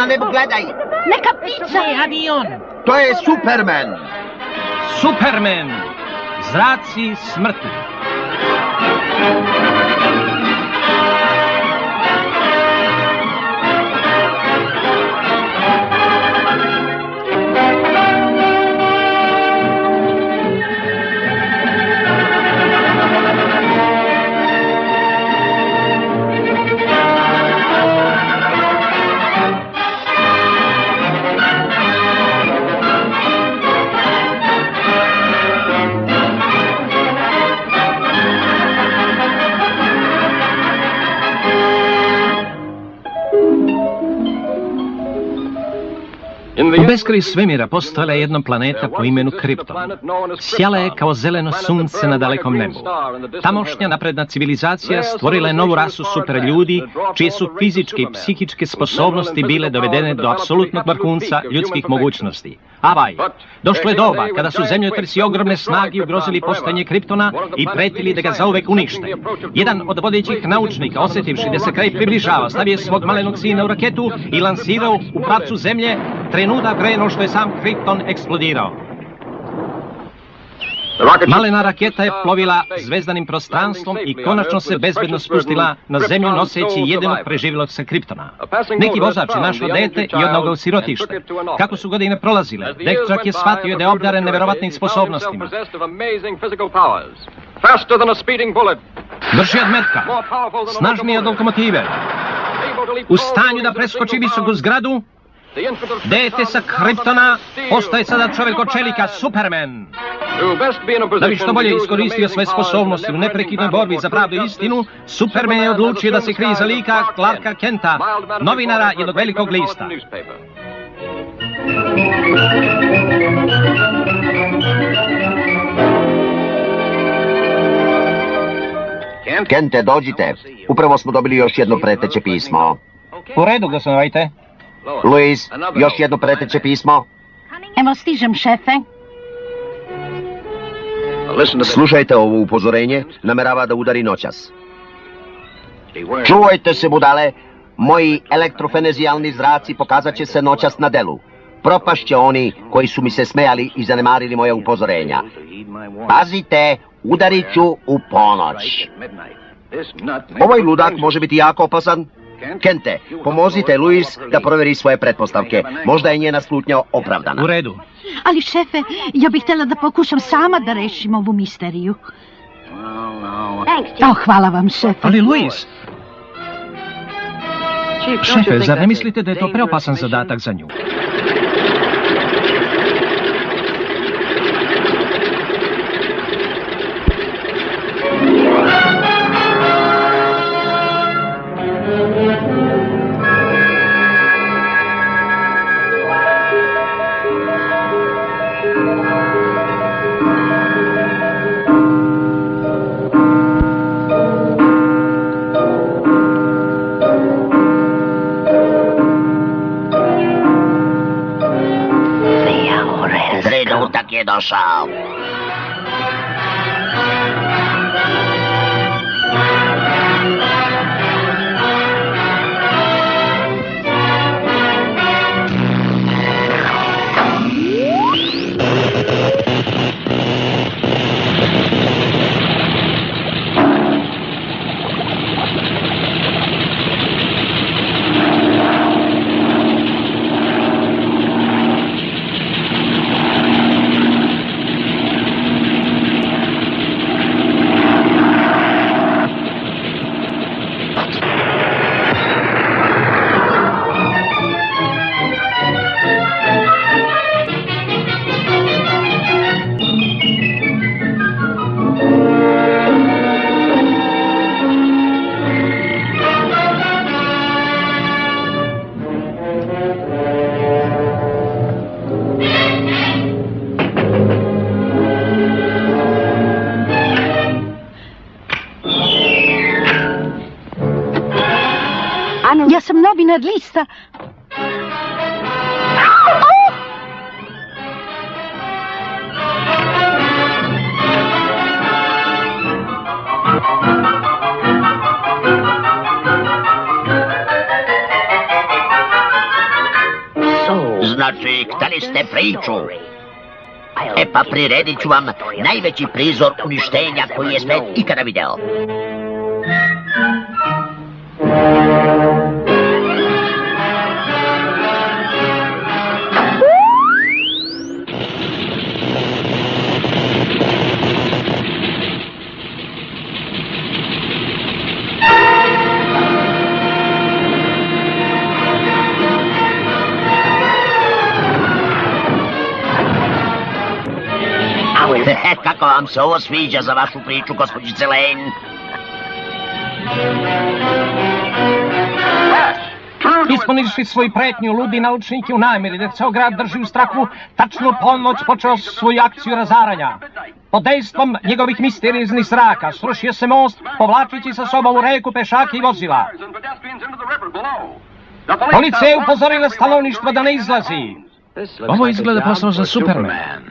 nebu, gledaj. Neka ptica! Ne, avion! To je Superman. Superman! Zraci smrti. U beskraju svemira postojala je jedna planeta po imenu Krypton. Sjala je kao zeleno sunce na dalekom nebu. Tamošnja napredna civilizacija stvorila je novu rasu superljudi, čije su fizičke i psihičke sposobnosti bile dovedene do apsolutnog vrhunca ljudskih mogućnosti. Avaj, došlo je doba kada su zemljotresi ogromne snage ugrozili postojanje Kryptona i pretili da ga zauvek unište. Jedan od vodećih naučnika, osjetivši da se kraj približava, stavio svog malenog sina u raketu i lansirao u pravcu zemlje trenutak pre no što je sam Krypton eksplodirao. Malena raketa je plovila zvezdanim prostranstvom i konačno se bezbedno spustila na zemlju noseći jedinog preživjelog sa Kryptona. Neki vozač je našao dete i odnao ga u sirotište. Kako su godine prolazile, dečak je shvatio da je obdaren neverovatnim sposobnostima. Brži od metka, snažniji od lokomotive, u stanju da preskoči visoku zgradu. Dete sa Kryptona postaje sada čovjek od čelika, Superman. Da bi što bolje iskoristio svoje sposobnosti u neprekidnoj borbi za pravdu i istinu, Superman je odlučio da se krije za lika Clarka Kenta, novinara jednog velikog lista. Kente, dođite. Upravo smo dobili još jedno preteće pismo. U redu, gospodine. Louis, još jedno preteće pismo. Evo stižem, šefe. Slušajte ovo upozorenje, namerava da udari noćas. Čuvajte se, budale, moji elektrofenezijalni zraci pokazat će se noćas na delu. Propašće oni koji su mi se smejali i zanemarili moje upozorenja. Pazite, udarit ću u ponoć. Ovaj ludak može biti jako opasan. Kente, pomozite Louis da proveri svoje pretpostavke. Možda je njena slutnja opravdana. U redu. Ali, šefe, ja bih htjela da pokušam sama da rešim ovu misteriju. Hvala vam, šefe. Ali, Louis... Šefe, zar ne mislite da je to preopasan zadatak za nju? Trenutak je došao. Ja sam novinar lista. Znači, hteli ste priču? E pa priredit ću vam najveći prizor uništenja koji je svet ikada video. Kako vam se ovo sviđa za vašu priču, gospođice Lane? Ispunivši svoju pretnju, ludi naučnik je u namjeri da ceo grad drži u strahu, tačno ponoć počeo svoju akciju razaranja. Pod dejstvom njegovih misterioznih zraka srušio se most, povlačući sa sobom u reku pešake i vozila. Policija je upozorila stanovništvo da ne izlazi. Ovo izgleda posao za Superman.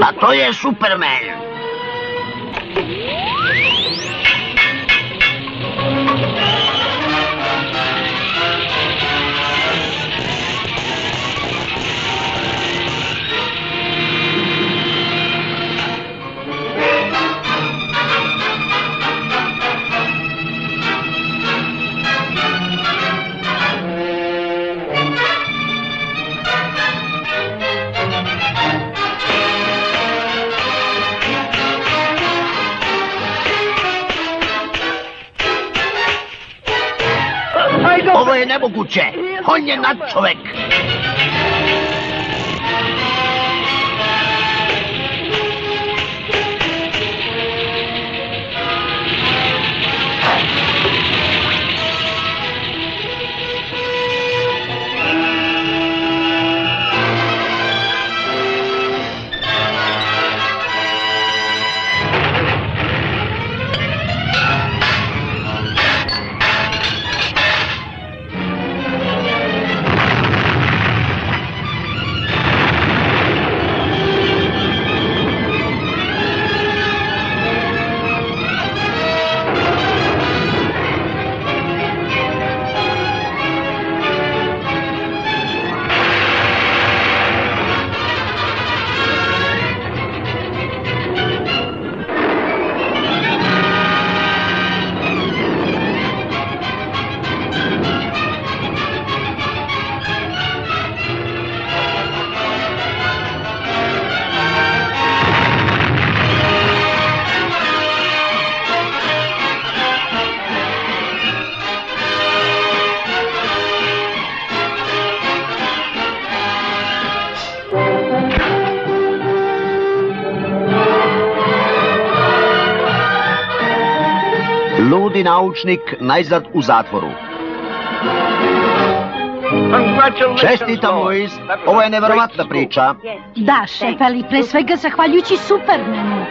A to je Superman. Ovo je nemoguće. On je nadčovek. Ludi naučnik najzad u zatvoru. Čestitam, Lois. Ovo je neverovatna priča. Da, šef, ali pre svega zahvaljujući Supermanu.